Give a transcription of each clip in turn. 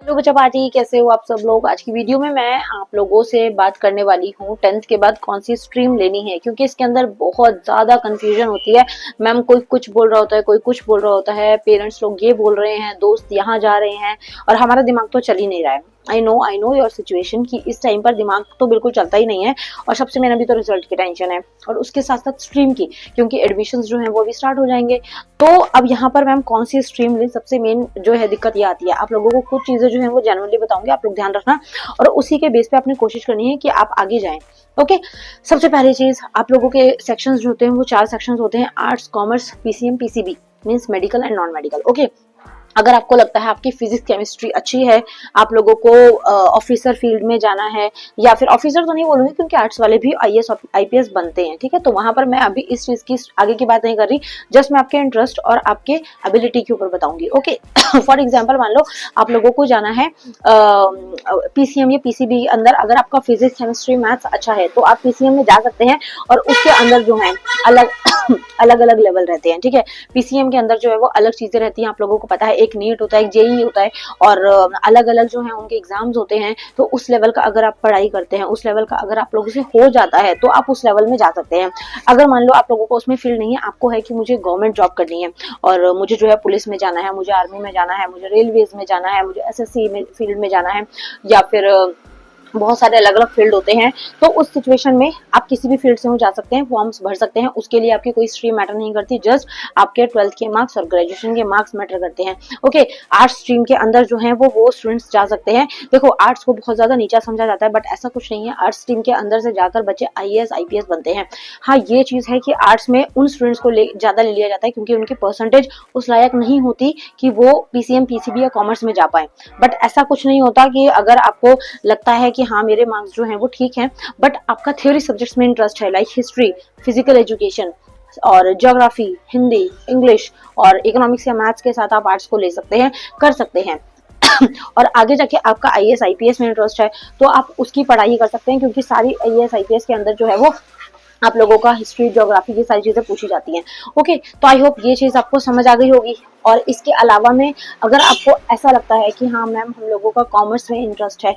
Hello बच्चा party, कैसे हो आप सब लोग। आज की वीडियो में मैं आप लोगों से बात करने वाली हूँ 10th के बाद कौन सी स्ट्रीम लेनी है, क्योंकि इसके अंदर बहुत ज्यादा कंफ्यूजन होती है। मैम कोई कुछ बोल रहा होता है, कोई कुछ बोल रहा होता है, पेरेंट्स लोग ये बोल रहे हैं, दोस्त यहाँ जा रहे हैं और हमारा दिमाग तो चल ही नहीं रहा है। आई नो योर सिचुएशन कि इस टाइम पर दिमाग तो बिल्कुल चलता ही नहीं है और सबसे मेन अभी तो रिजल्ट की टेंशन है और उसके साथ साथ स्ट्रीम की, क्योंकि एडमिशन जो है वो भी स्टार्ट हो जाएंगे। तो अब यहाँ पर मैम कौन सी स्ट्रीम लें, सबसे मेन जो है दिक्कत ये आती है। आप लोगों को कुछ चीजें जो है वो जनरली बताऊंगी, आप लोग ध्यान रखना और उसी के बेस पे आपने कोशिश करनी है कि आप आगे जाएं। ओके, सबसे पहली चीज, आप लोगों के सेक्शंस जो होते हैं वो 4 सेक्शंस होते हैं, arts, commerce, PCM, PCB means medical and non medical. Okay, अगर आपको लगता है आपकी फिजिक्स केमिस्ट्री अच्छी है, आप लोगों को ऑफिसर फील्ड में जाना है, या फिर ऑफिसर तो नहीं बोलूंगी क्योंकि आर्ट्स वाले भी आईएएस आईपीएस बनते हैं, ठीक है। तो वहां पर मैं अभी इस चीज की आगे की बात नहीं कर रही, जस्ट मैं आपके इंटरेस्ट और आपके एबिलिटी के ऊपर बताऊंगी। ओके, फॉर एग्जाम्पल मान लो आप लोगों को जाना है पीसीएम या पीसीबी के अंदर। अगर आपका फिजिक्स केमिस्ट्री मैथ्स अच्छा है तो आप पीसीएम में जा सकते हैं और उसके अंदर जो है अलग अलग अलग लेवल रहते हैं, ठीक है। पीसीएम के अंदर जो है वो अलग चीजें रहती हैं, आप लोगों को पता है, एक नीट होता है, एक जेईई होता है और अलग अलग जो है उनके एग्जाम्स होते हैं। तो उस लेवल का अगर आप पढ़ाई करते हैं, उस लेवल का अगर आप लोगों से हो जाता है तो आप उस लेवल में जा सकते हैं। अगर मान लो आप लोगों को उसमें फील्ड नहीं है, आपको है कि मुझे गवर्नमेंट जॉब करनी है और मुझे जो है पुलिस में जाना है, मुझे आर्मी में जाना है, मुझे रेलवेज में जाना है, मुझे एसएससी में फील्ड में जाना है, या फिर बहुत सारे अलग अलग फील्ड होते हैं, तो उस सिचुएशन में आप किसी भी फील्ड से हो जा सकते हैं, फॉर्म्स भर सकते हैं। उसके लिए आपकी कोई स्ट्रीम मैटर नहीं करती, जस्ट आपके 12th के मार्क्स और ग्रेजुएशन के मार्क्स मैटर करते हैं। ओके, आर्ट्स स्ट्रीम के अंदर जो है वो स्टूडेंट्स जा सकते हैं। देखो, आर्ट्स को बहुत ज्यादा नीचा समझा जाता है, बट ऐसा कुछ नहीं है। आर्ट्स स्ट्रीम के अंदर से जाकर बच्चे आईएएस आईपीएस बनते हैं। हाँ, ये चीज है कि आर्ट्स में उन स्टूडेंट्स को ज्यादा ले लिया जाता है क्योंकि उनकी परसेंटेज उस लायक नहीं होती कि वो पीसीएम पीसीबी या कॉमर्स में जा पाए। बट ऐसा कुछ नहीं होता कि अगर आपको लगता है कि हाँ मेरे मार्क्स जो हैं वो ठीक हैं, बट आपका थ्योरी सब्जेक्ट्स में इंटरेस्ट है, लाइक हिस्ट्री, फिजिकल एजुकेशन और ज्योग्राफी, हिंदी, इंग्लिश और इकोनॉमिक्स या मैथ्स के साथ आप आर्ट्स को ले सकते हैं, कर सकते हैं। और आगे जाके आपका आईएएस आईपीएस में इंटरेस्ट है तो आप उसकी पढ़ाई कर सकते हैं, क्योंकि सारी आईएएस आईपीएस के अंदर जो है वो आप लोगों का हिस्ट्री, ज्योग्राफी, ये सारी चीजें पूछी जाती हैं। ओके, तो आई होप ये चीज आपको समझ आ गई होगी। और इसके अलावा में अगर आपको ऐसा लगता है कि हाँ मैम हम लोगों का कॉमर्स में इंटरेस्ट है,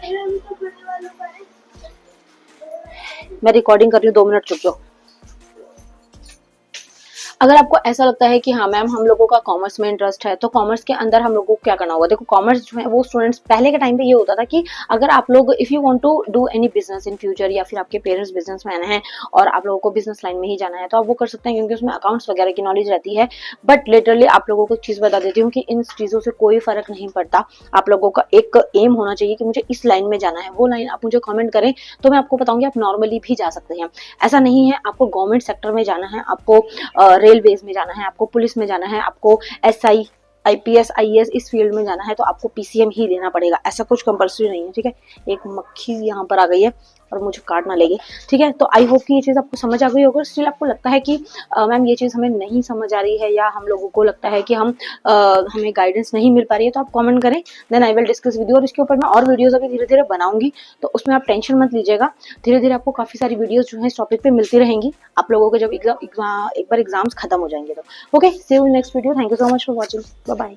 मैं रिकॉर्डिंग कर रही हूँ, 2 मिनट चुप जाओ। अगर आपको ऐसा लगता है कि हाँ मैम हम लोगों का कॉमर्स में इंटरेस्ट है, तो कॉमर्स के अंदर हम लोगों को क्या करना होगा। देखो, कॉमर्स जो है वो स्टूडेंट्स पहले के टाइम पे ये होता था कि अगर आप लोग if you want to do any business in future, या फिर आपके पेरेंट्स बिजनेसमैन हैं और आप लोगों को बिजनेस लाइन में ही जाना है, तो आप वो कर सकते हैं क्योंकि उसमें अकाउंट्स वगैरह की नॉलेज रहती है। बट लिटरली आप लोगों को एक चीज बता देती हूँ कि इन चीजों से कोई फर्क नहीं पड़ता। आप लोगों का एक एम होना चाहिए कि मुझे इस लाइन में जाना है, वो लाइन आप मुझे कॉमेंट करें तो मैं आपको बताऊंगी, आप नॉर्मली भी जा सकते हैं। ऐसा नहीं है आपको गवर्नमेंट सेक्टर में जाना है, आपको रेलवेज में जाना है, आपको पुलिस में जाना है, आपको एसआई आईपीएस आईएएस इस फील्ड में जाना है तो आपको पीसीएम ही लेना पड़ेगा। ऐसा कुछ कंपल्सरी नहीं है, ठीक है। एक मक्खी यहाँ पर आ गई है और मुझे काट ना लेगी, ठीक है। तो आई होप कि ये चीज आपको समझ आ गई होगी। स्टिल आपको लगता है कि मैम ये चीज हमें नहीं समझ आ रही है, या हम लोगों को लगता है कि हमें गाइडेंस नहीं मिल पा रही है, तो आप कमेंट करें, then I will discuss video. और इसके ऊपर मैं और वीडियोज अभी धीरे धीरे बनाऊंगी, तो उसमें आप टेंशन मत लीजिएगा। धीरे धीरे आपको काफी सारी वीडियोज जो है इस टॉपिक पे मिलती रहेंगी, आप लोगों को जब एक बार एग्जाम्स खत्म हो जाएंगे तो। Okay, see you in next video. Thank you so much for watching, bye bye.